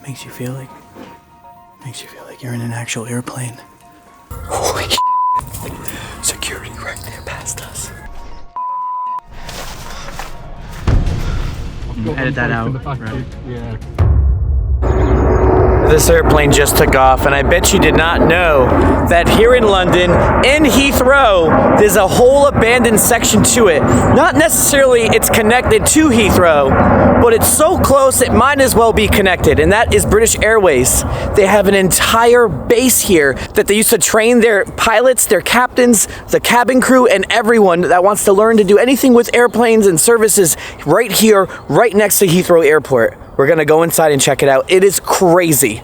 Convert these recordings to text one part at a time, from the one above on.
Makes you feel like you're in an actual airplane. Holy security right there past us. Edit that out. Right. Yeah. This airplane just took off, and I bet you did not know that here in London, in Heathrow, there's a whole abandoned section to it. Not necessarily it's connected to Heathrow, but it's so close it might as well be connected, and that is British Airways. They have an entire base here that they used to train their pilots, their captains, the cabin crew, and everyone that wants to learn to do anything with airplanes and services right here, right next to Heathrow Airport. We're gonna go inside and check it out. It is crazy.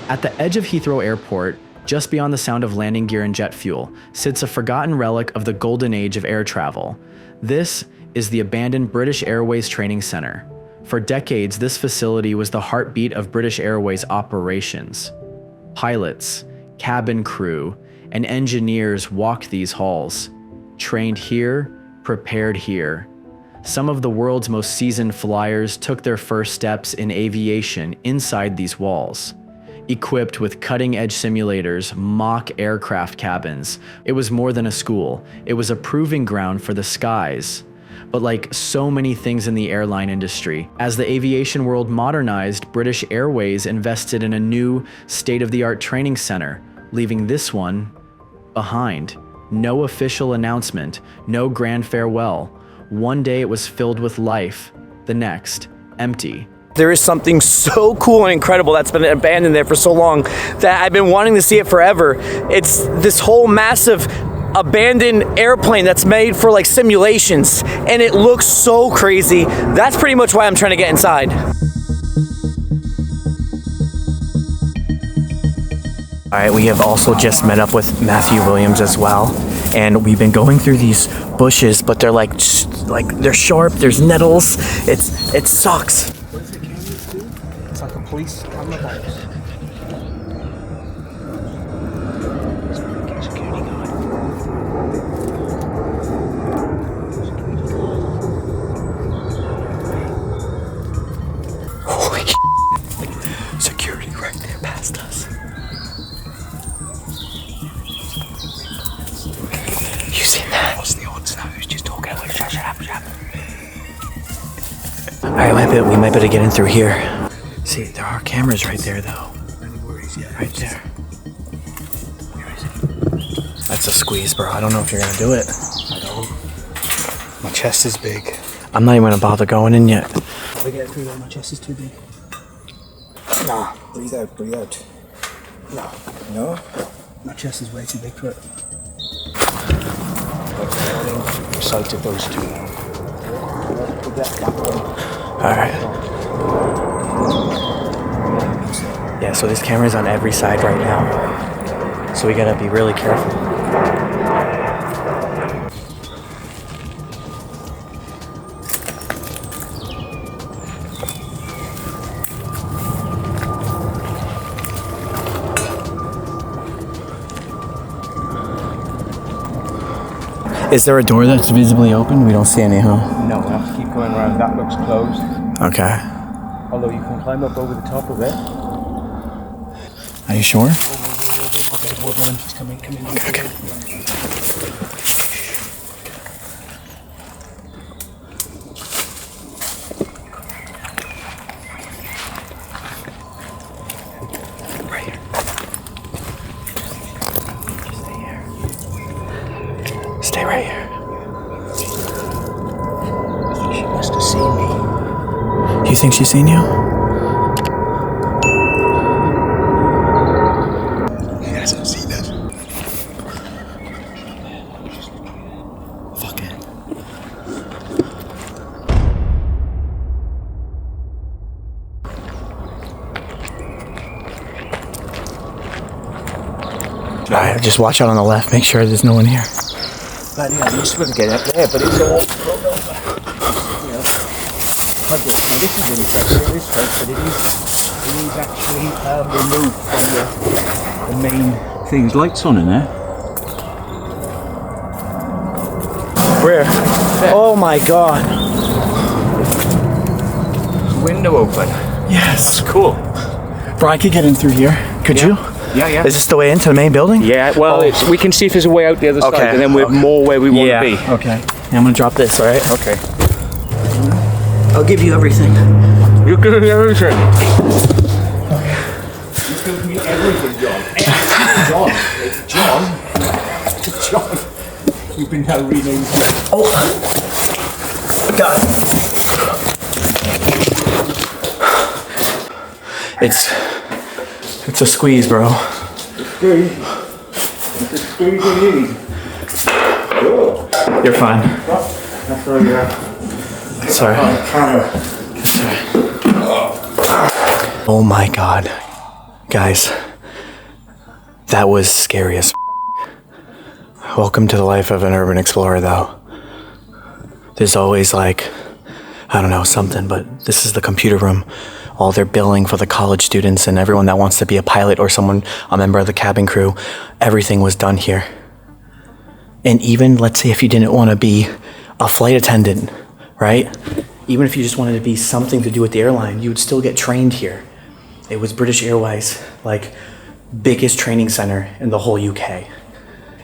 At the edge of Heathrow Airport, just beyond the sound of landing gear and jet fuel, sits a forgotten relic of the golden age of air travel. This is the abandoned British Airways Training Centre. For decades, this facility was the heartbeat of British Airways operations. Pilots, cabin crew, and engineers walked these halls, trained here, prepared here. Some of the world's most seasoned flyers took their first steps in aviation inside these walls. Equipped with cutting-edge simulators, mock aircraft cabins, it was more than a school. It was a proving ground for the skies. But like so many things in the airline industry, as the aviation world modernized, British Airways invested in a new, state-of-the-art training center, leaving this one behind. No official announcement, no grand farewell. One day it was filled with life, the next, empty. There is something so cool and incredible that's been abandoned there for so long that I've been wanting to see it forever. It's this whole massive abandoned airplane that's made for like simulations, and it looks so crazy. That's pretty much why I'm trying to get inside. All right, we have also just met up with Matthew Williams as well, and we've been going through these bushes, but they're like they're sharp. There's nettles. It sucks. What is it, cameras do? It's like a police camera box. Security guard. Holy security right there past us. You seen that? What's the odds now? Who's just talking away? Shut up. All right, we might better get in through here. See, there are cameras right there, though. Right there. Where is it? That's a squeeze, bro. I don't know if you're gonna do it. I don't. My chest is big. I'm not even gonna bother going in yet. If I get through there, my chest is too big. Nah, breathe out. No? My chest is way too big for it. Sighted those two now. Alright. Yeah, so there's cameras on every side right now. So we gotta be really careful. Is there a door that's visibly open? We don't see any, huh? No, we'll have to keep going around. That looks closed. Okay. Although you can climb up over the top of it. Are you sure? Okay, woodman, just come in. Okay. Stay right here. I think she must have seen me. You think she's seen you? He hasn't seen us. Fuck it. Alright, just watch out on the left. Make sure there's no one here. But yeah, you should get up there, but it's all rolled over. You know, now this is interesting. It is fake, but it is actually removed from the main things. Lights on in there. Where? Oh my god. window open. Yes. Cool. Bro, I could get in through here. Could you? Yeah, yeah. Is this the way into the main building? Yeah, well, we can see if there's a way out the other Okay. side, and then we're more where we want to be. Okay. I'm gonna drop this, all right? Okay. I'll give you everything. You can do everything. He's going to me everything, John. John. You've been now renamed. Oh. God. It's a squeeze, bro. Squeeze. It's a squeeze you need. You're fine. That's all you have. Sorry. Oh my God. Guys, that was scary as Welcome to the life of an urban explorer, though. There's always like, I don't know, something, but this is the computer room. All their billing for the college students and everyone that wants to be a pilot or a member of the cabin crew. Everything was done here. And even, let's say if you didn't want to be a flight attendant, right? Even if you just wanted to be something to do with the airline, you would still get trained here. It was British Airways, like biggest training center in the whole UK.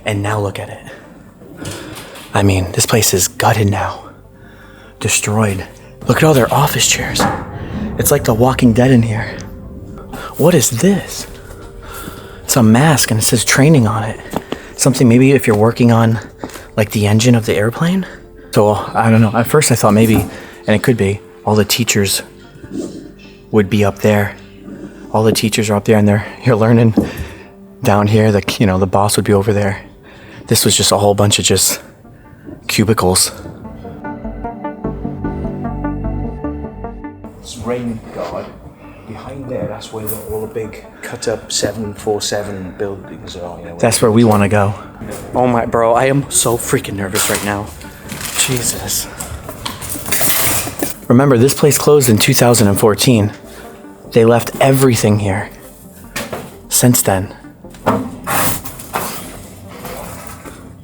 And now look at it. I mean, this place is gutted now. Destroyed. Look at all their office chairs. It's like The Walking Dead in here. What is this? It's a mask and it says training on it. Something maybe if you're working on like the engine of the airplane. So I don't know. At first I thought maybe, and it could be, all the teachers would be up there. All the teachers are up there and you're learning down here. The boss would be over there. This was just a whole bunch of just cubicles. It's rain guard. Behind there, that's where all the big cut-up 747 buildings are. You know, That's where we want to go. Oh my, bro, I am so freaking nervous right now. Jesus. Remember, this place closed in 2014. They left everything here. Since then.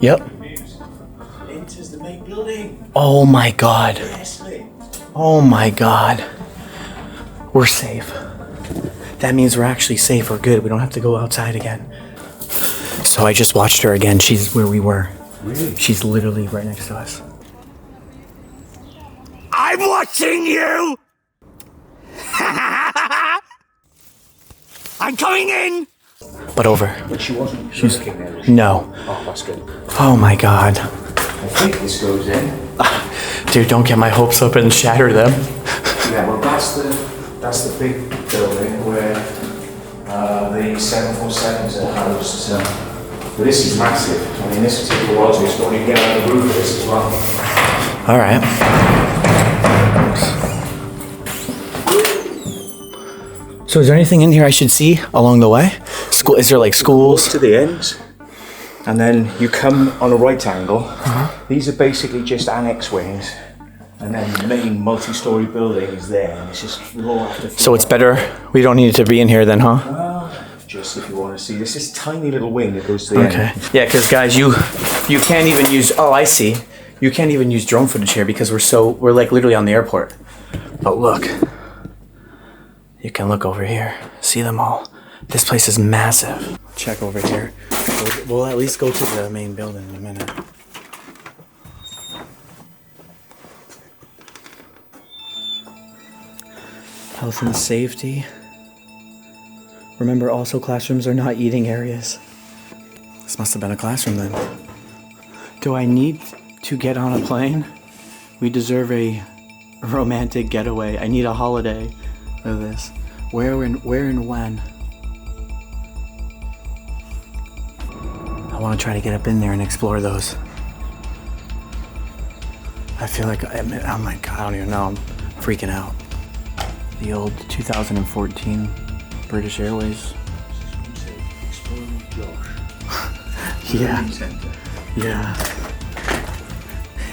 Yep. Enters the main building. Oh my God. Yes, mate. Oh my God. We're safe. That means we're actually safe. We're good. We don't have to go outside again. So I just watched her again. She's where we were. Really? She's literally right next to us. I'm watching you! I'm coming in! But over. But she wasn't working there, was she? No. Oh, that's good. Oh my God. I think this goes in. Dude, don't get my hopes up and shatter them. Yeah, well, that's the big building where the 747s are housed. But this is massive. I mean, this will take a while to explore. You can get on the roof of this as well. All right. So is there anything in here I should see along the way? School? Is there like schools? To the ends, and then you come on a right angle. These are basically just annex wings, and then the main multi-story building is there, and it's just floor after floor. So it's better we don't need to be in here then, huh? Well, just if you want to see, this is tiny little wing that goes to the Okay. end. Yeah, because guys, you can't even use. Oh, I see. You can't even use drone footage here because we're like literally on the airport. But look, you can look over here, see them all. This place is massive. Check over here. We'll at least go to the main building in a minute. Health and safety. Remember, also classrooms are not eating areas. This must have been a classroom then. Do I need to get on a plane? We deserve a romantic getaway. I need a holiday. Look at this. Where and when? I want to try to get up in there and explore those. I feel like oh my God, I don't even know. I'm freaking out. The old 2014 British Airways. Yeah. Yeah.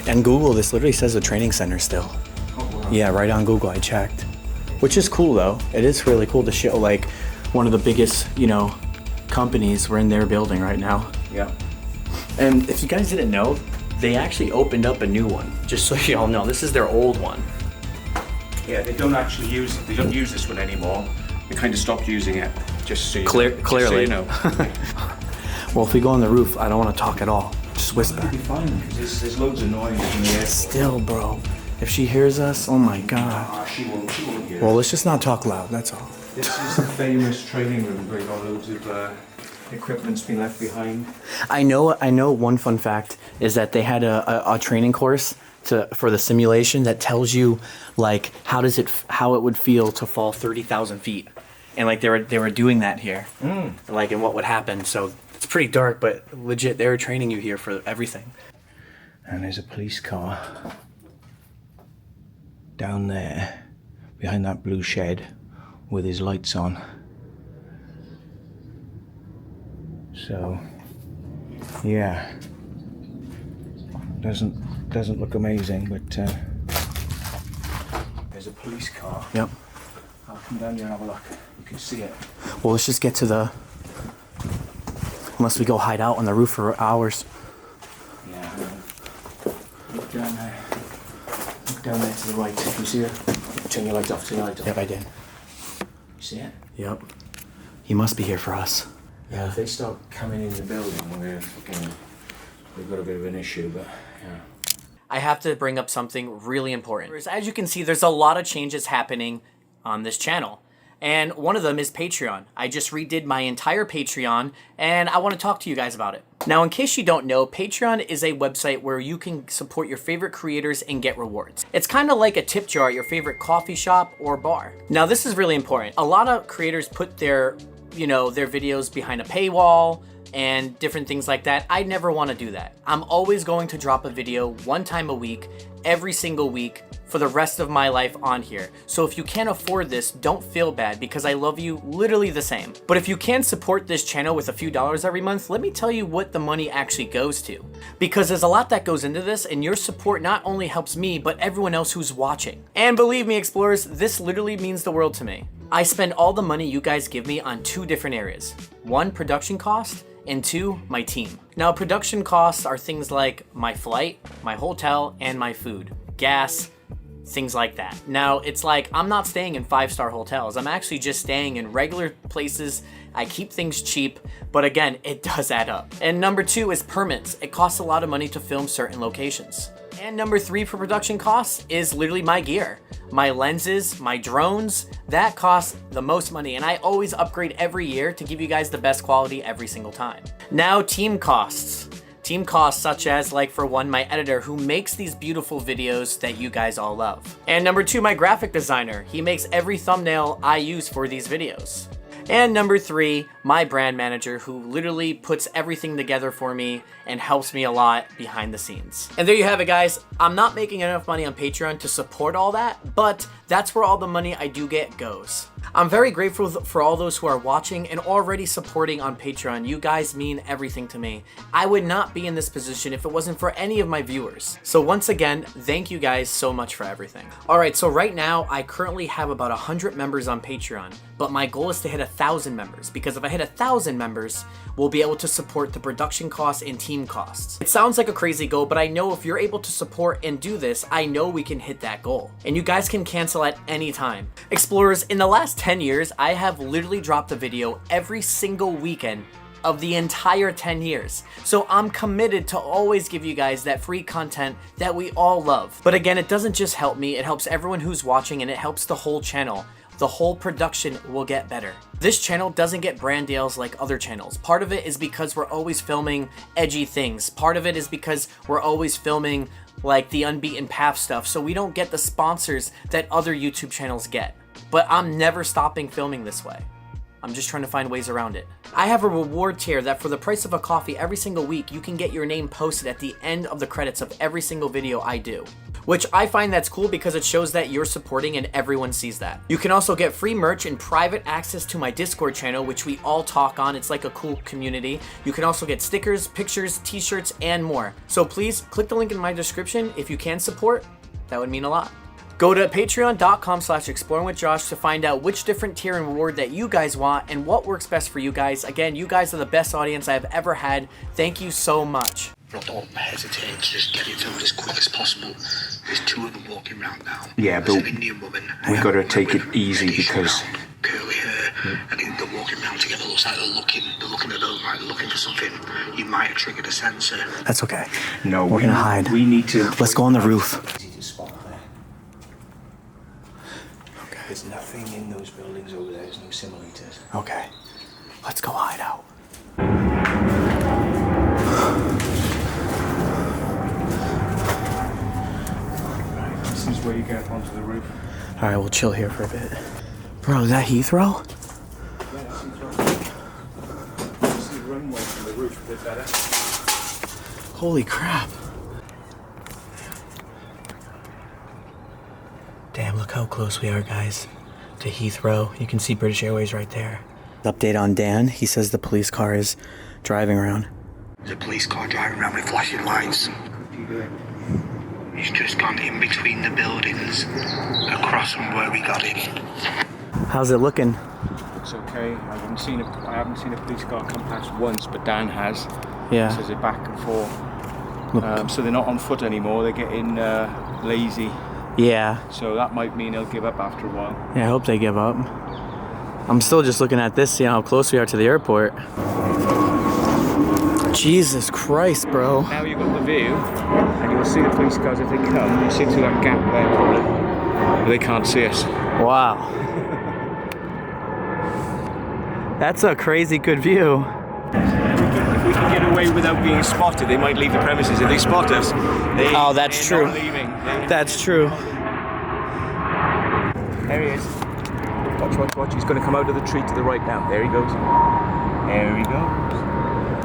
And Google, this literally says a training center still. Oh, wow. Yeah, right on Google, I checked. Which is cool though. It is really cool to show like one of the biggest, companies we're in their building right now. Yeah. And if you guys didn't know, they actually opened up a new one. Just so you all know, this is their old one. Yeah, they don't actually use it. They don't use this one anymore. They kind of stopped using it. Just so you Clearly. Just so you know. Well, if we go on the roof, I don't want to talk at all. Just whisper. It'll be fine because there's loads of noise in the air. Still, bro. If she hears us, oh my god. She won't hear. Well, let's just not talk loud, that's all. This is the famous training room where loads of equipment's been left behind. I know one fun fact is that they had a training course for the simulation that tells you like how it would feel to fall 30,000 feet. And like they were doing that here. Like and what would happen. So it's pretty dark, but legit they were training you here for everything. And there's a police car down there behind that blue shed with his lights on. So yeah, doesn't look amazing, but there's a police car. Yep. I'll come down here and have a look. You can see it. Well, let's just get to the... Unless we go hide out on the roof for hours. Yeah. Look down there. Look down there to the right. Can you see it? Turn your lights off. Turn your lights off. Yep, I did. You see it? Yep. He must be here for us. Yeah. If they start coming in the building, we've got a bit of an issue. But yeah. I have to bring up something really important. As you can see, there's a lot of changes happening on this channel. And one of them is Patreon. I just redid my entire Patreon and I want to talk to you guys about it. Now, in case you don't know, Patreon is a website where you can support your favorite creators and get rewards. It's kind of like a tip jar at your favorite coffee shop or bar. Now, this is really important. A lot of creators put their videos behind a paywall and different things like that. I never want to do that. I'm always going to drop a video one time a week, every single week, for the rest of my life on here. So if you can't afford this, don't feel bad because I love you literally the same. But if you can support this channel with a few dollars every month, let me tell you what the money actually goes to. Because there's a lot that goes into this and your support not only helps me, but everyone else who's watching. And believe me, explorers, this literally means the world to me. I spend all the money you guys give me on two different areas. One, production cost, and two, my team. Now, production costs are things like my flight, my hotel, and my food, gas, things like that. Now, it's like I'm not staying in 5-star hotels. I'm actually just staying in regular places. I keep things cheap, but again, it does add up. And number two is permits. It costs a lot of money to film certain locations. And number three for production costs is literally my gear. My lenses, my drones, that costs the most money, and I always upgrade every year to give you guys the best quality every single time. Now, team costs. Team costs such as, like for one, my editor who makes these beautiful videos that you guys all love. And number two, my graphic designer. He makes every thumbnail I use for these videos. And number three, my brand manager who literally puts everything together for me and helps me a lot behind the scenes. And there you have it, guys. I'm not making enough money on Patreon to support all that, but that's where all the money I do get goes. I'm very grateful for all those who are watching and already supporting on Patreon. You guys mean everything to me. I would not be in this position if it wasn't for any of my viewers. So once again, thank you guys so much for everything. All right, so right now I currently have about 100 members on Patreon, but my goal is to hit 1,000 members because if I hit 1,000 members, we'll be able to support the production costs and team costs. It sounds like a crazy goal, but I know if you're able to support and do this, I know we can hit that goal. And you guys can cancel at any time. Explorers, in the last 10 years, I have literally dropped a video every single weekend of the entire 10 years. So I'm committed to always give you guys that free content that we all love. But again, it doesn't just help me, it helps everyone who's watching and it helps the whole channel. The whole production will get better. This channel doesn't get brand deals like other channels. Part of it is because we're always filming edgy things. Part of it is because we're always filming like the unbeaten path stuff, so we don't get the sponsors that other YouTube channels get. But I'm never stopping filming this way. I'm just trying to find ways around it. I have a reward tier that for the price of a coffee every single week, you can get your name posted at the end of the credits of every single video I do. Which I find that's cool because it shows that you're supporting and everyone sees that. You can also get free merch and private access to my Discord channel, which we all talk on. It's like a cool community. You can also get stickers, pictures, t-shirts, and more. So please click the link in my description if you can support. That would mean a lot. Go to patreon.com/exploringwithjosh to find out which different tier and reward that you guys want and what works best for you guys. Again, you guys are the best audience I've ever had. Thank you so much. Don't hesitate to just get it filmed as quick as possible. There's two of them walking around now. Yeah, There's but an Indian woman. we got to take it with easy reddish because brown, curly hair, and they're walking around together. Looks like they're looking at us, like they're looking for something. You might have triggered a sensor. That's okay. no, We're gonna hide. We need to. Let's go on the roof. Easy to spot there. Okay. There's nothing in those buildings over there. There's no simulators. Okay. Let's go hide out. This is where you get up onto the roof. All right, we'll chill here for a bit. Bro, is that Heathrow? Yeah, that's interesting. See the runway from the roof a bit better. Holy crap. Damn, look how close we are, guys, to Heathrow. You can see British Airways right there. Update on Dan. He says the police car is driving around. There's a police car driving around with flashing lights. What are you doing? He's just gone in between the buildings, across from where we got in. How's it looking? Looks okay. I haven't seen a police car come past once, but Dan has. Yeah. So they're back and forth. So they're not on foot anymore. They're getting lazy. Yeah. So that might mean they'll give up after a while. Yeah, I hope they give up. I'm still just looking at this, seeing how close we are to the airport. Jesus Christ, bro. Now you've got the view, and you'll see the police cars if they come. You see through that gap there, probably. But they can't see us. Wow. That's a crazy good view. If we can get away without being spotted, they might leave the premises. If they spot us, Oh, that's they're true. not leaving. That's true. There he is. Watch. He's going to come out of the tree to the right now. There he goes. There he goes.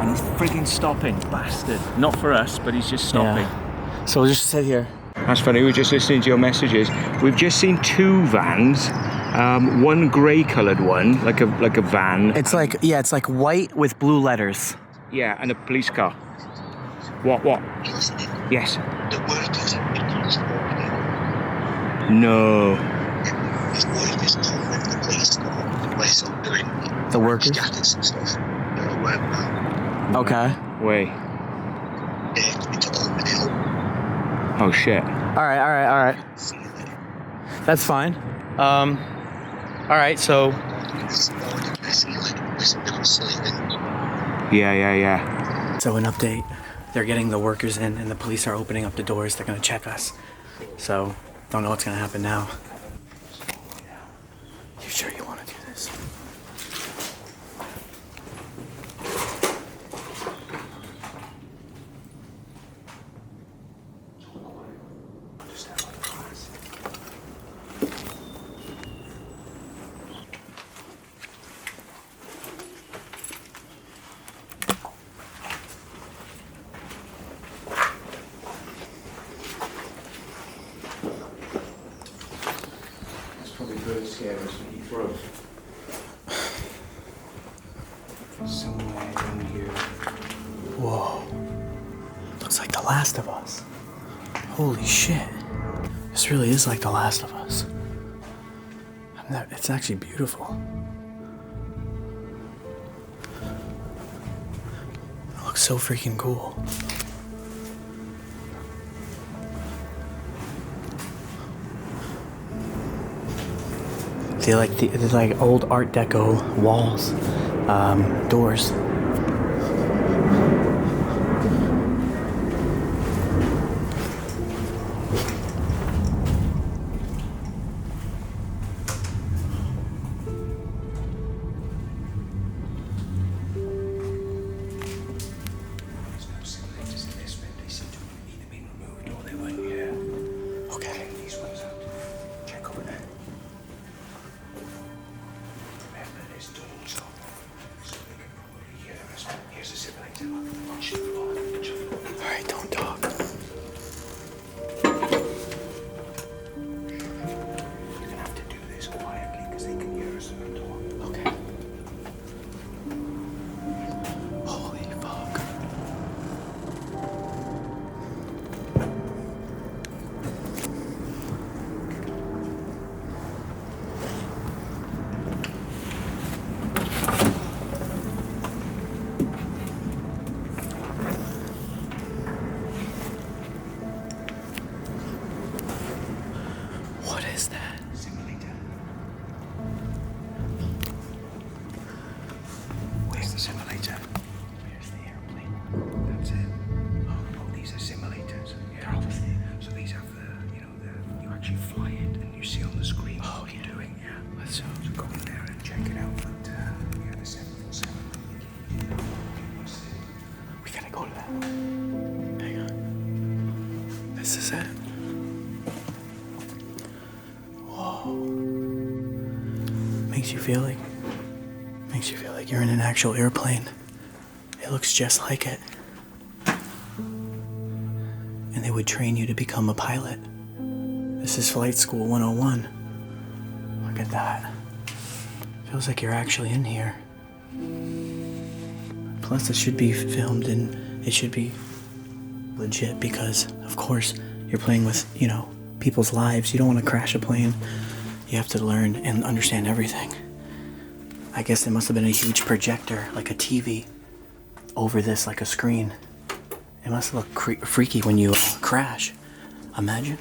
And he's frigging stopping, bastard. Not for us, but he's just stopping. Yeah. So we'll just sit here. That's funny, we were just listening to your messages. We've just seen two vans. One grey coloured one, like a van. It's like, yeah, it's like white with blue letters. Yeah, and a police car. What? Yes. The workers have been No. His wife is calling the police where some doing The workers? jackets and stuff. They're at work now. Okay. Way. They expect to come and help. Oh shit. All right. See you later. That's fine. All right, so Yeah. So an update. They're getting the workers in and the police are opening up the doors. They're gonna check us. So don't know what's gonna happen now. You sure you wanna do this? That's probably good scares when he throws. Somewhere in here. Whoa. Looks like The Last of Us. Holy shit. This really is like The Last of Us. It's actually beautiful. It looks so freaking cool. They're like old Art Deco walls, doors. There's no simulators in this bit. They seem to have either been removed or they weren't here. Okay. Check these ones out. Check over there. Remember, there's doors on, so they can probably is that? Simulator. Where's the simulator? Here's the airplane. That's it. Oh, these are simulators. Yeah. They're all the same. So these have you actually fly it and you see on the screen what you're doing. Yeah. Let's So go in there and check it out. But yeah, the 747. We gotta go to that one. Hang on. This is it. Whoa. Makes you feel like you're in an actual airplane. It looks just like it. And they would train you to become a pilot. This is Flight School 101. Look at that. Feels like you're actually in here. Plus, it should be filmed and it should be legit because, of course, you're playing with, people's lives. You don't want to crash a plane. You have to learn and understand everything. I guess there must have been a huge projector, like a TV, over this, like a screen. It must look freaky when you crash. Imagine.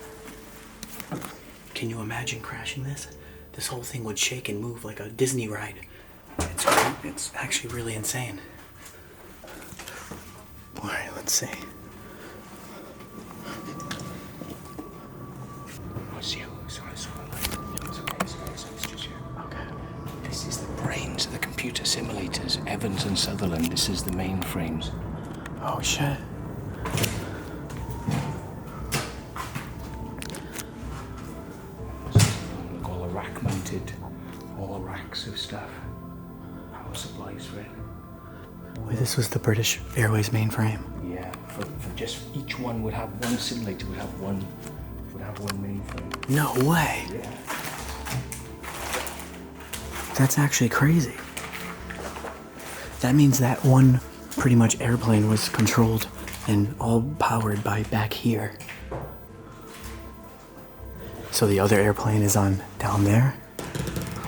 Can you imagine crashing this? This whole thing would shake and move like a Disney ride. It's actually really insane. All right, let's see. Okay. This is the brains of the computer simulators, Evans and Sutherland. This is the mainframes. Oh shit. Look, all the rack mounted, all the racks of stuff. Power supplies for it. Wait, this was the British Airways mainframe. Yeah, for just each one would have one simulator, would have one mainframe. No way. Yeah. That's actually crazy. That means that one pretty much airplane was controlled and all powered by back here. So the other airplane is on down there.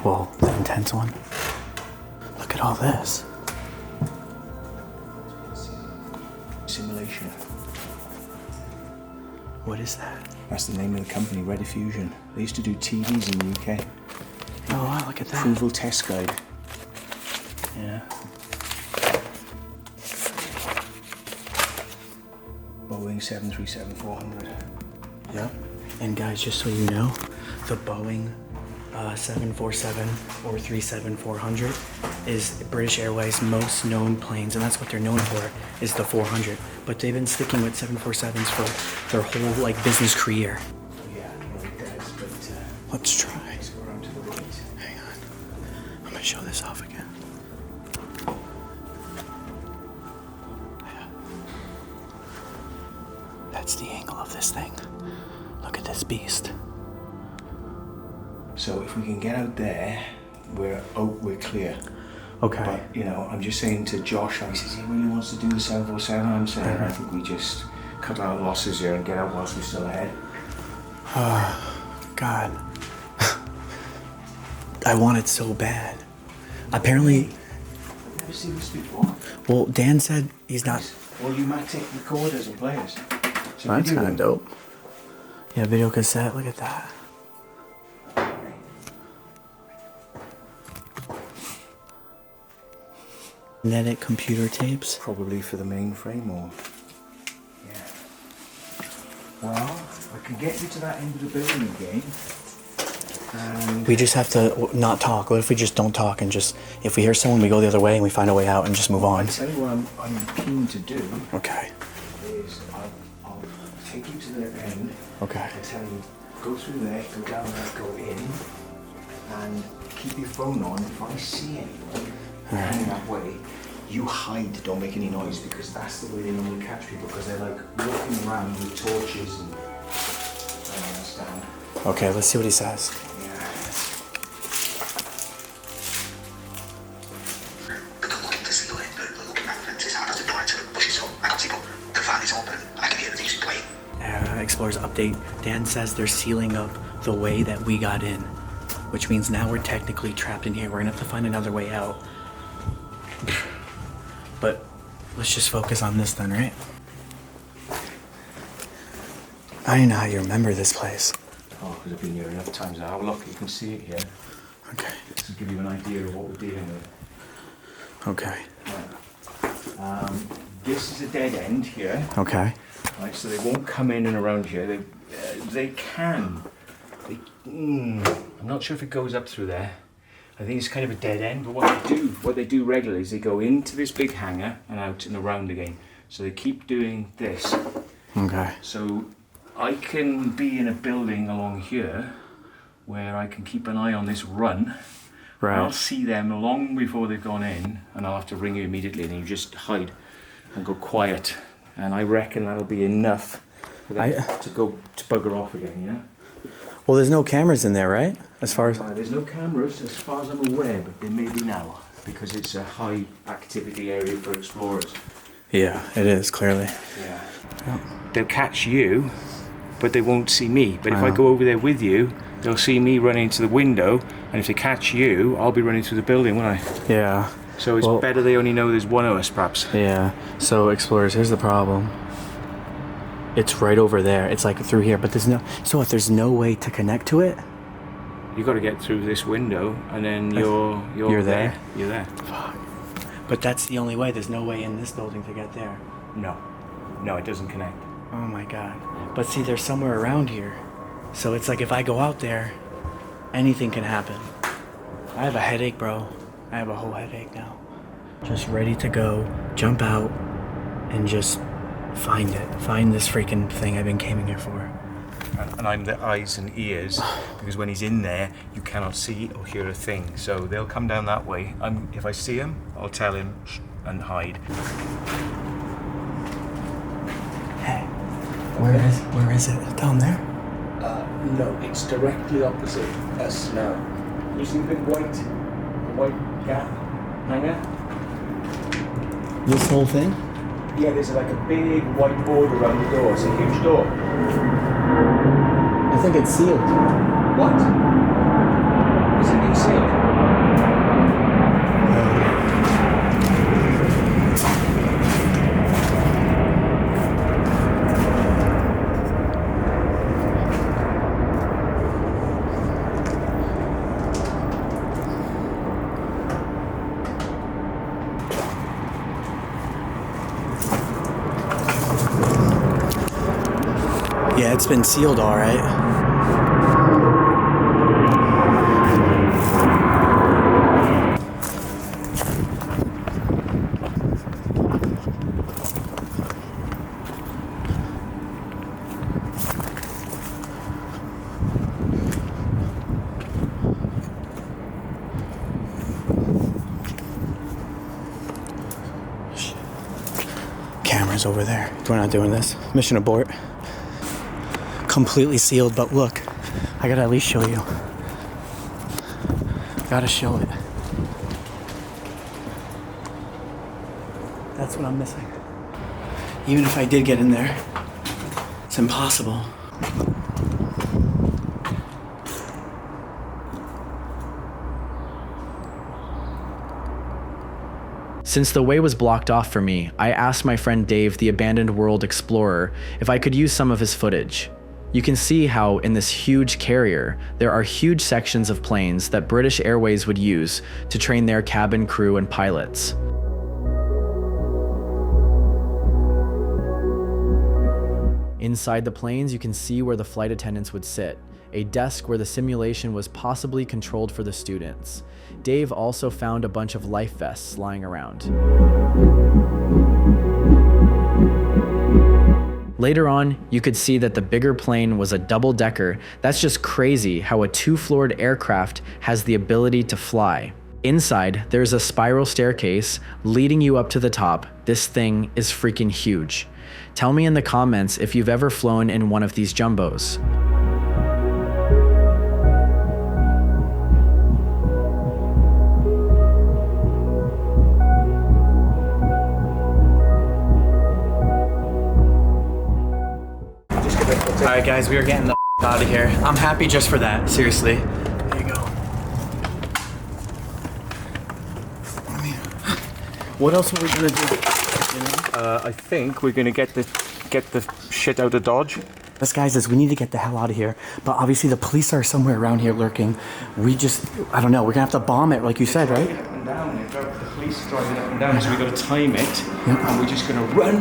Well, the intense one. Look at all this. Simulation. What is that? That's the name of the company, Rediffusion. They used to do TVs in the UK. Oh wow, look at that. Approval test guide. Yeah. Boeing 737-400. Yep. And guys, just so you know, the Boeing 747 or 37-400 is British Airways' most known planes, and that's what they're known for, is the 400. But they've been sticking with 747s for their whole business career. Yeah, it does, but Let's try. let's go around to the right. Hang on. I'm gonna show this off again. That's the angle of this thing. Look at this beast. So if we can get out there, we're clear. Okay. But I'm just saying to Josh, he says he really wants to do the 747. I'm saying I think we just cut our losses here and get out whilst we're still ahead. God. I want it so bad. Apparently, I've never seen this before. well, Dan said he's not. Volumatic recorders and players. So That's video kind of dope. Yeah, video cassette. Look at that. Magnetic computer tapes. Probably for the mainframe or... Yeah. Well, I can get you to that end of the building again. And We just have to not talk. What if we just don't talk and just, if we hear someone, we go the other way and we find a way out and just move on? I'll tell you what I'm keen to do Okay. is I'll take you to the end. Okay. I tell you, go through there, go down there, go in, and keep your phone on. If I see anyone coming that way, you hide, don't make any noise, because that's the way they normally catch people, because they're walking around with torches and understand. Okay, let's see what he says. Explorers update. Dan says they're sealing up the way that we got in, which means now we're technically trapped in here. We're gonna have to find another way out. But let's just focus on this then, right? I don't know how you remember this place. Oh, because I've been here enough times now. Have a look, you can see it here. Okay. This will give you an idea of what we're dealing with. Okay. This is a dead end here. Okay. Right, so they won't come in and around here. They can. I'm not sure if it goes up through there. I think it's kind of a dead end, but what they do regularly is they go into this big hangar and out and around again. So they keep doing this. Okay. So I can be in a building along here where I can keep an eye on this run. Right. I'll see them long before they've gone in, and I'll have to ring you immediately, and you just hide and go quiet. And I reckon that'll be enough for them to bugger off again, yeah? Well, there's no cameras in there, right? As far as... There's no cameras as far as I'm aware, but there may be now, because it's a high activity area for explorers. Yeah, it is, clearly. Yeah. They'll catch you, but they won't see me. But if I go over there with you, they'll see me running into the window, and if they catch you, I'll be running through the building, won't I? Yeah. So it's better they only know there's one of us, perhaps. Yeah. So, explorers, here's the problem. It's right over there. It's like through here, but there's no... So if there's no way to connect to it? You got to get through this window, and then you're there. You're there. Fuck. But that's the only way. There's no way in this building to get there. No, it doesn't connect. Oh my god. But see, there's somewhere around here. So it's like if I go out there, anything can happen. I have a headache, bro. I have a whole headache now. Just ready to go, jump out, and just find it. Find this freaking thing I've been coming here for. And I'm the eyes and ears, because when he's in there, you cannot see or hear a thing. So they'll come down that way. If I see him, I'll tell him and hide. Hey, where is it? Down there? No, it's directly opposite us now. You see the white gap hangar? This whole thing? Yeah, there's like a big white border around the door. It's a huge door. I think it's sealed. What? Is it being sealed? Yeah, it's been sealed all right. Cameras over there. We're not doing this. Mission abort. Completely sealed, but look, I gotta at least show you. Gotta show it. That's what I'm missing. Even if I did get in there, it's impossible. Since the way was blocked off for me, I asked my friend Dave, the Abandoned World Explorer, if I could use some of his footage. You can see how, in this huge carrier, there are huge sections of planes that British Airways would use to train their cabin crew and pilots. Inside the planes, you can see where the flight attendants would sit, a desk where the simulation was possibly controlled for the students. Dave also found a bunch of life vests lying around. Later on, you could see that the bigger plane was a double-decker. That's just crazy how a two-floored aircraft has the ability to fly. Inside, there's a spiral staircase leading you up to the top. This thing is freaking huge. Tell me in the comments if you've ever flown in one of these jumbos. Alright guys, we are getting the out of here. I'm happy just for that, seriously. There you go. I mean, what else are we gonna do? You know? I think we're gonna get the shit out of Dodge This, guys, is we need to get the hell out of here. But obviously the police are somewhere around here lurking. We just, I don't know, we're gonna have to bomb it like you said, right? Up and down. The police driving up and down, so we got to time it, and we're just gonna run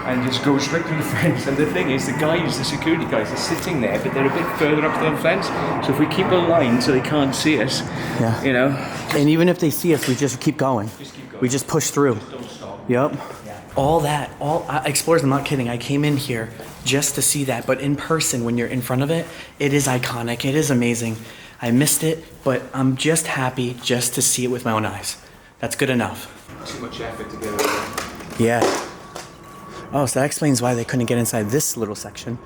and just go straight through the fence. And the thing is, the security guys are sitting there, but they're a bit further up the fence. So if we keep a line so they can't see us, you know. And even if they see us, we just keep going. We just push through. Just don't stop. Yep. Yeah. Explorers, I'm not kidding. I came in here just to see that, but in person, when you're in front of it, it is iconic. It is amazing. I missed it, but I'm just happy just to see it with my own eyes. That's good enough. Too much effort to get over there. Yeah. Oh, so that explains why they couldn't get inside this little section.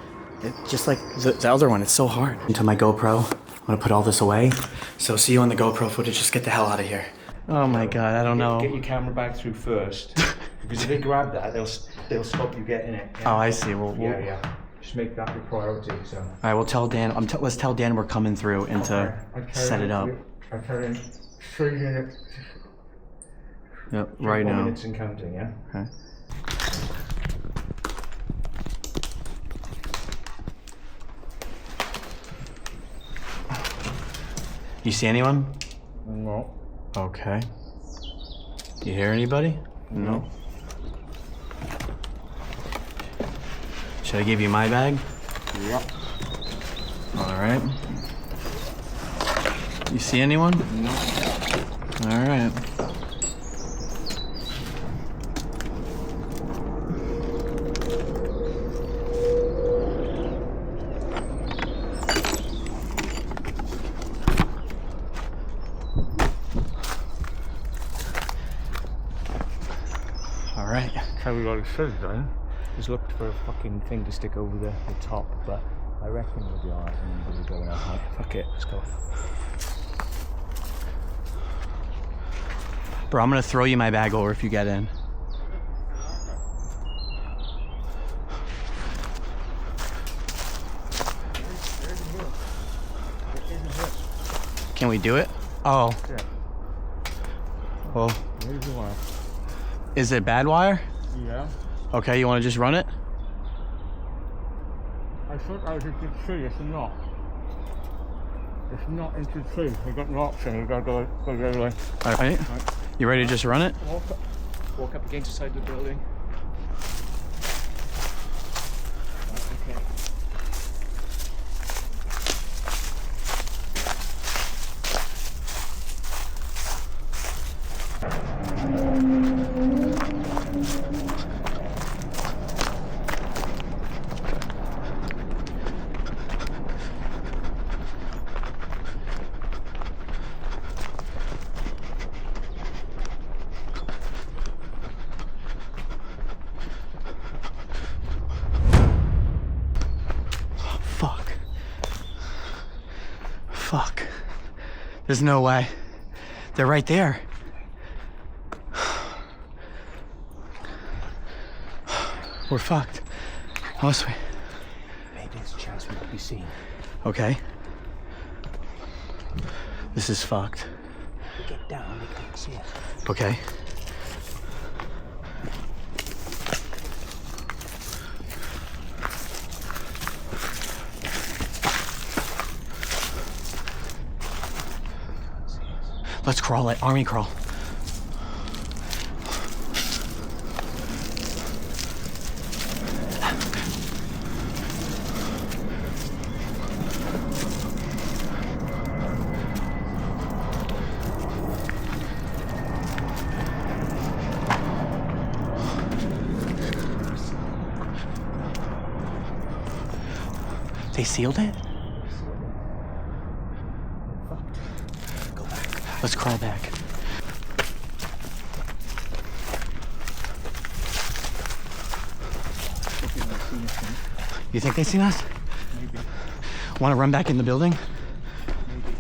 Just like the other one, it's so hard. Into my GoPro, I'm gonna put all this away. So see you on the GoPro footage, just get the hell out of here. Oh my God, I don't know. Get your camera back through first, because if they grab that, they'll stop you getting it. Oh, I see. Well, yeah. Just make that your priority. So. All right, we'll tell Dan. Let's tell Dan we're coming through and to set it up. I'm carrying 3 minutes. Yep, right 4 now. minutes and counting, yeah. Okay. You see anyone? No. Okay. You hear anybody? No. Should I give you my bag? Yep. All right. You see anyone? No. All right. All right. How we got it filled, right? Just looked for a fucking thing to stick over the top, but I reckon we'll be alright and we'll go out. Fuck it, let's go. Bro, I'm gonna throw you my bag over if you get in. Can we do it? Oh. Yeah. Well, Where's the wire? is it bad wire? Yeah. Okay, you want to just run it? I thought I was into the tree, it's not. It's not into the tree. We've got no option, we've got to go the other way. All right. You ready to just run it? Walk up against the side of the building. Okay. Fuck. There's no way. They're right there. We're fucked. Unless we... Maybe there's a chance we could be seen. Okay. This is fucked. Get down, they can't see us. Okay. Let's crawl it, army crawl. They sealed it? Go back. Let's crawl back. You think they seen us? Maybe. Want to run back in the building? Maybe.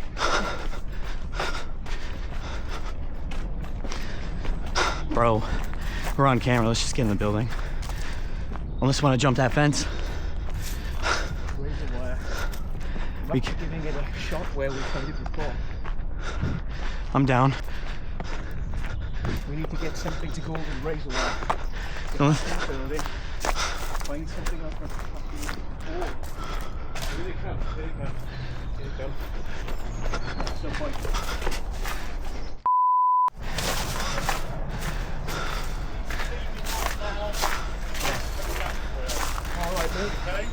Bro, we're on camera. Let's just get in the building. Unless you want to jump that fence. Where's the wire? We Not giving it a shot where we tried it before. I'm down. We need to get something to go over and raise the wire. Unless- Get back in the building. Find something up. Here they come. Here they come. Here they come. So fine. All right, mate. Okay.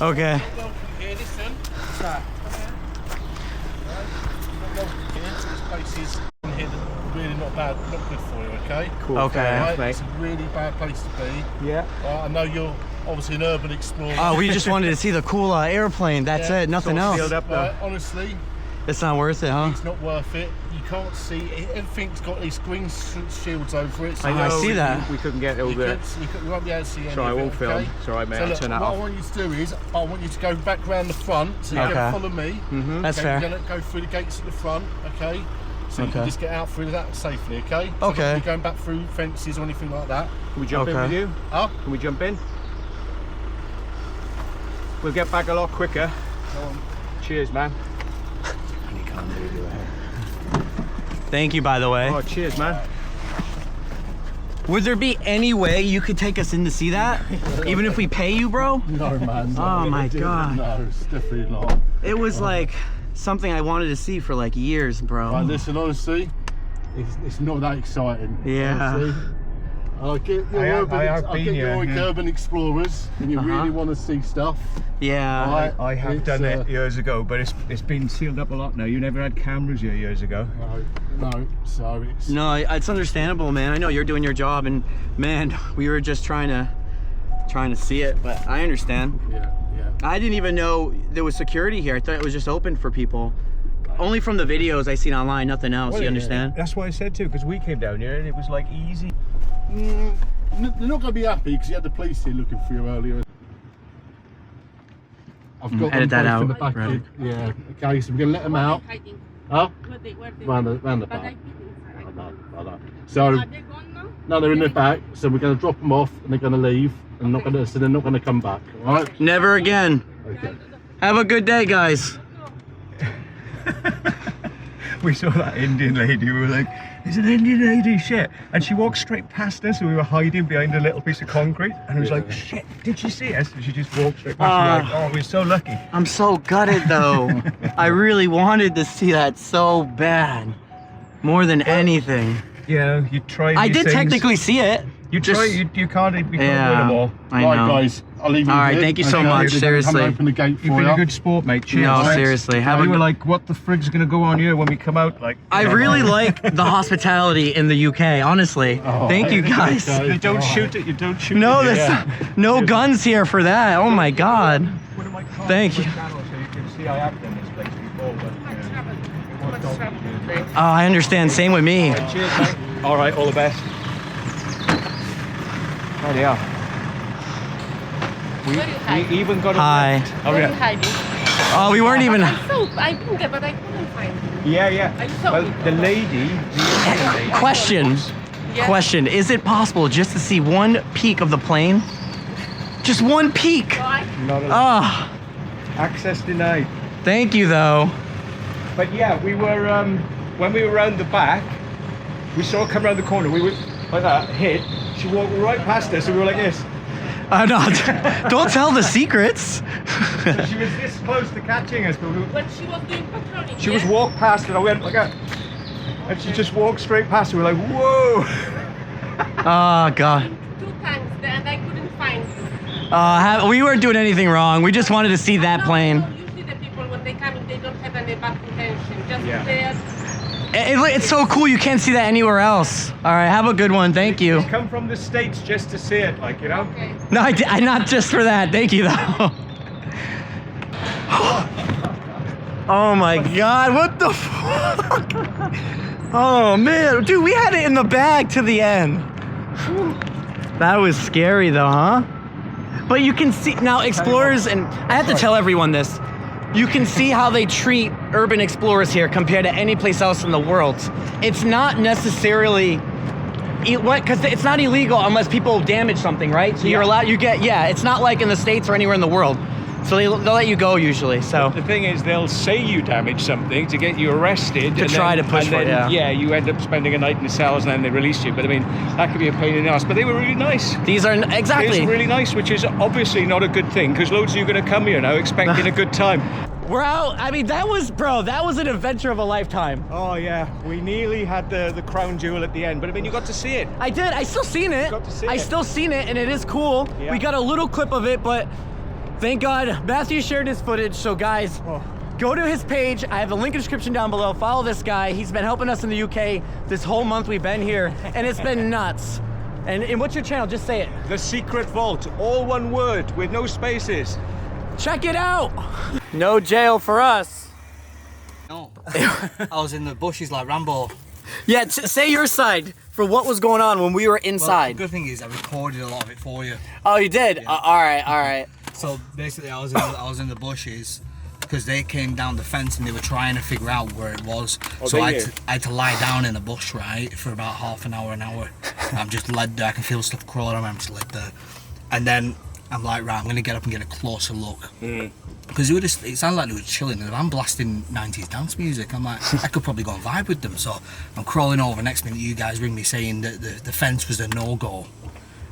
Okay. Welcome here, listen. Sir. This place is in here really not bad, not good for you, okay? Cool. Okay. Right? Mate. It's a really bad place to be. Yeah. I know you're obviously an urban explorer. Oh, we just wanted to see the cool airplane. That's Yeah, it. Nothing else. Filled up, honestly, It's not worth it, huh? it's not worth it. You can't see it. Everything's got these green shields over it. So I see that. We couldn't get all you the. won't be able to see any So I of it, won't film. okay? It's alright, mate. So I'll look, turn what that I off. want you to do is, I want you to go back round the front, so you Okay. can follow me. That's Okay, fair. We're going to go through the gates at the front, okay? So you Okay. can just get out through that safely, okay? So Okay. not be going back through fences or anything like that. Can we jump in Okay. with you? Huh? Can we jump in? We'll get back a lot quicker. Cheers, man. Thank you, by the way. Oh, cheers, man. Would there be any way you could take us in to see that? Even if we pay you, bro? No, man. Oh my God. No, it's definitely not. It was like something I wanted to see for like years, bro. Right, listen, honestly, it's not that exciting. Yeah. Honestly. I get your I urban, have I been get here, your yeah. urban explorers, and you really want to see stuff. Yeah. Right. I have It's, done it years ago, but it's been sealed up a lot now. You never had cameras here years ago. No, so it's. No, it's understandable, man. I know you're doing your job, and man, we were just trying to see it, but I understand. Yeah. I didn't even know there was security here. I thought it was just open for people. Only from the videos I seen online, nothing else. Well, you understand? That's what I said too, because we came down here and it was like easy. They're not going to be happy because you had the police here looking for you earlier. I've got Edit them that both in out, the back. right. Yeah. Okay, so we're going to let them out. Hiding. Huh? Where they Round the But back. I think inside. Like that. So Are they gone now? no, they're in the back. So we're going to drop them off, and they're going to leave, and so they're not going to come back. All right? Never again. Okay. Have a good day, guys. We saw that Indian lady, we were like, "It's an Indian lady, shit." And she walked straight past us, and we were hiding behind a little piece of concrete. And I was like, "Shit, did she see us?" And she just walked straight past us. We were like, "Oh, we're so lucky." I'm so gutted though. I really wanted to see that so bad. More than anything. You know, you try. I these did things. technically see it. You try. Just- You can't. We can't win Yeah, them all. I Right, know. guys, I'll leave you. All right, here. thank you so Okay, much, they're gonna seriously. Come and open the gate You've for been you. a good sport, mate. Cheers. No, Thanks. seriously. Have We a were like, what the frig's gonna go on here when we come out? Like, I really like the hospitality in the UK, honestly. Thank you guys. okay. They don't shoot it. You don't shoot. No, it. there's no guns here for that. Oh my God. One of my cars Thank you. went down, so you can see I have done this place before. But, Much trouble today. Oh, I understand. Same with me. cheers, mate. All right, all the best. There they are. Where are you hiding? We even got a Hi. lift. Oh Where are you yeah. hiding? Oh, we weren't even. I saw. I've been there, but I couldn't find you. Yeah, yeah. I saw Well, it. the lady, the Indian lady. Question. Yeah. Question. Is it possible just to see one peak of the plane? Just one peak. So I Not a, Ah, access denied. thank you though. But yeah, we were when we were round the back, we saw her come round the corner. We were like that, hit. She walked right past us, and we were like this. I'm not. Don't tell the secrets. She was this close to catching us, but when she was doing patrolling. she was walked past, and I went like that, and she just walked straight past. We were like, whoa. Oh God. 2 times there, and I couldn't find you. We weren't doing anything wrong. We just wanted to see that No, plane. no, usually the people when they come in, they don't have any bad intention. Just Yeah. there. It's so cool. You can't see that anywhere else. All right. Have a good one. Thank you. Come from the States just to see it, like, you know. Okay. No, I not just for that. Thank you though. Oh my God, what the fuck? Oh man, dude, we had it in the bag to the end. That was scary though, huh? But you can see, now explorers, and I have to tell everyone this, you can see how they treat urban explorers here compared to any place else in the world. It's not necessarily, because it's not illegal unless people damage something, right? So you're allowed, it's not like in the States or anywhere in the world. So they'll let you go usually. So The thing is, they'll say you damaged something to get you arrested. To try to push and for it, then, yeah. you end up spending a night in the cells and then they release you. But I mean, that could be a pain in the ass. But they were really nice. these are exactly. It's really nice, which is obviously not a good thing because loads of you are going to come here now expecting a good time. We're out. I mean, that was an adventure of a lifetime. Oh yeah, we nearly had the crown jewel at the end, but I mean, you got to see it. I did. I still seen it. Got to see I it. still seen it, and it is cool. Yeah. We got a little clip of it, but thank God Matthew shared his footage. So guys, go to his page. I have a link in the description down below. Follow this guy. He's been helping us in the UK this whole month we've been here, and it's been nuts. And what's your channel? Just say it. The Secret Vault, all one word with no spaces. Check it out. No jail for us. No, I was in the bushes like Rambo. Yeah, say your side for what was going on when we were Well, inside. the good thing is I recorded a lot of it for you. Oh, you did? All right. So basically, I was in the bushes because they came down the fence and they were trying to figure out where it was. So I had to lie down in a bush, right, for about half an hour. I'm just laid there. I can feel stuff crawling around. I'm just laid there, and then I'm like, right, I'm gonna get up and get a closer look. Because it sounded like they were chilling, and I'm blasting 90s dance music. I'm like, I could probably go and vibe with them. So I'm crawling over. Next minute, you guys ring me saying that the fence was a no-go.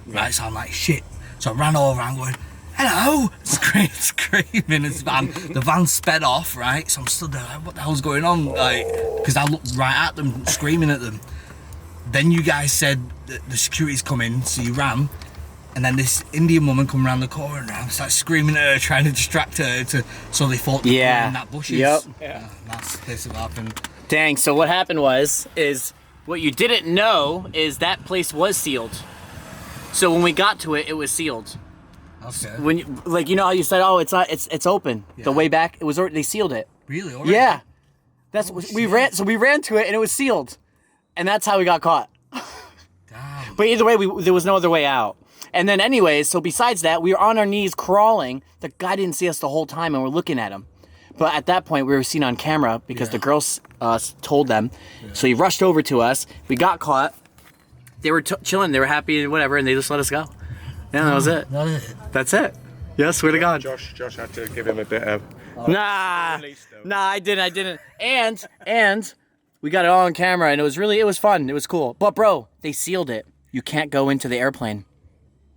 Right, so I'm like, shit. So I ran over, I'm going, hello, screaming, and the van sped off, right? So I'm stood there, like, what the hell's going on? Like, because I looked right at them, screaming at them. Then you guys said that the security's coming, so you ran. And then this Indian woman come around the corner and I started screaming at her, trying to distract her, so they thought they were in that bushes. Yep. Yeah, that's basically what happened. Dang, so what happened is what you didn't know is that place was sealed. So when we got to it, it was sealed. Okay. When you, like, you know how you said, oh, it's open. Yeah. The way back, it was they sealed it. Really? Already? Yeah. That's Oh, we ran to it and it was sealed. And that's how we got caught. Damn. But either way, there was no other way out. And then anyways, so besides that, we were on our knees crawling. The guy didn't see us the whole time and we're looking at him. But at that point, we were seen on camera because the girls told them. Yeah. So he rushed over to us. We got caught. They were chilling. They were happy and whatever, and they just let us go. Yeah, that was it. That's it. Yeah, swear to God. Josh had to give him a bit of... Nah, I didn't. And we got it all on camera, and it was fun. It was cool. But bro, they sealed it. You can't go into the airplane.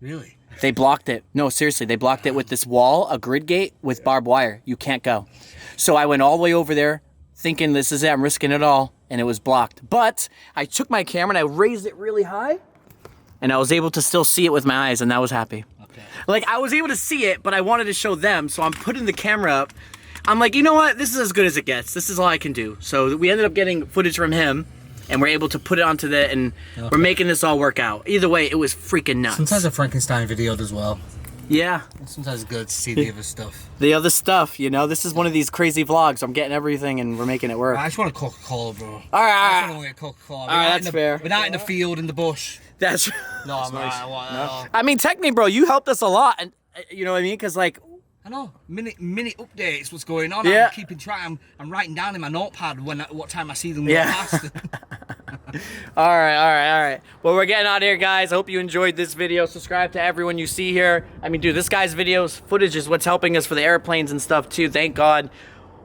Really? They blocked it. No, seriously, they blocked it with this wall, a grid gate with barbed wire. You can't go. So I went all the way over there thinking this is it, I'm risking it all, and it was blocked. But I took my camera and I raised it really high, and I was able to still see it with my eyes, and I was happy. Okay. Like, I was able to see it, but I wanted to show them, so I'm putting the camera up. I'm like, you know what? This is as good as it gets. This is all I can do. So we ended up getting footage from him, and we're able to put it onto that, and we're making this all work out. Either way, it was freaking nuts. Sometimes a Frankenstein video as well. Yeah. Sometimes it's good to see the other stuff. The other stuff, you know? This is one of these crazy vlogs. I'm getting everything, and we're making it work. I just want a Coca-Cola, bro. All right. I just want to get Coca-Cola. All right, that's fair. We're not in the field, in the bush. That's... No, I'm nice. I mean, technically, bro, you helped us a lot, and you know what I mean? Because, like... I know, minute updates, what's going on. Yeah. I'm keeping track. I'm writing down in my notepad what time I see them. Yeah. Past. All right. Well, we're getting out of here, guys. I hope you enjoyed this video. Subscribe to everyone you see here. I mean, dude, this guy's videos, footage is what's helping us for the airplanes and stuff, too. Thank God.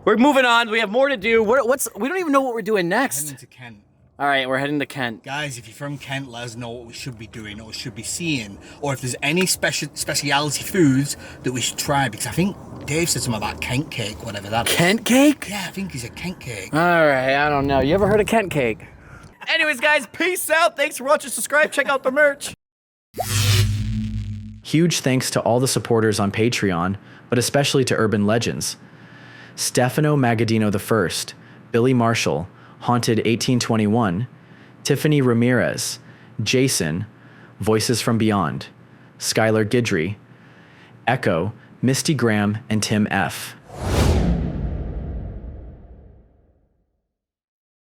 We're moving on. We have more to do. We don't even know what we're doing next. Heading to Kent. All right, we're heading to Kent. Guys, if you're from Kent, let us know what we should be doing or should be seeing, or if there's any speciality foods that we should try, because I think Dave said something about Kent cake, whatever that is. Kent cake? Yeah, I think he said Kent cake. All right, I don't know. You ever heard of Kent cake? Anyways, guys, peace out. Thanks for watching. Subscribe. Check out the merch. Huge thanks to all the supporters on Patreon, but especially to Urban Legends. Stefano Magadino I, Billy Marshall, Haunted 1821, Tiffany Ramirez, Jason, Voices from Beyond, Skylar Guidry, Echo, Misty Graham, and Tim F.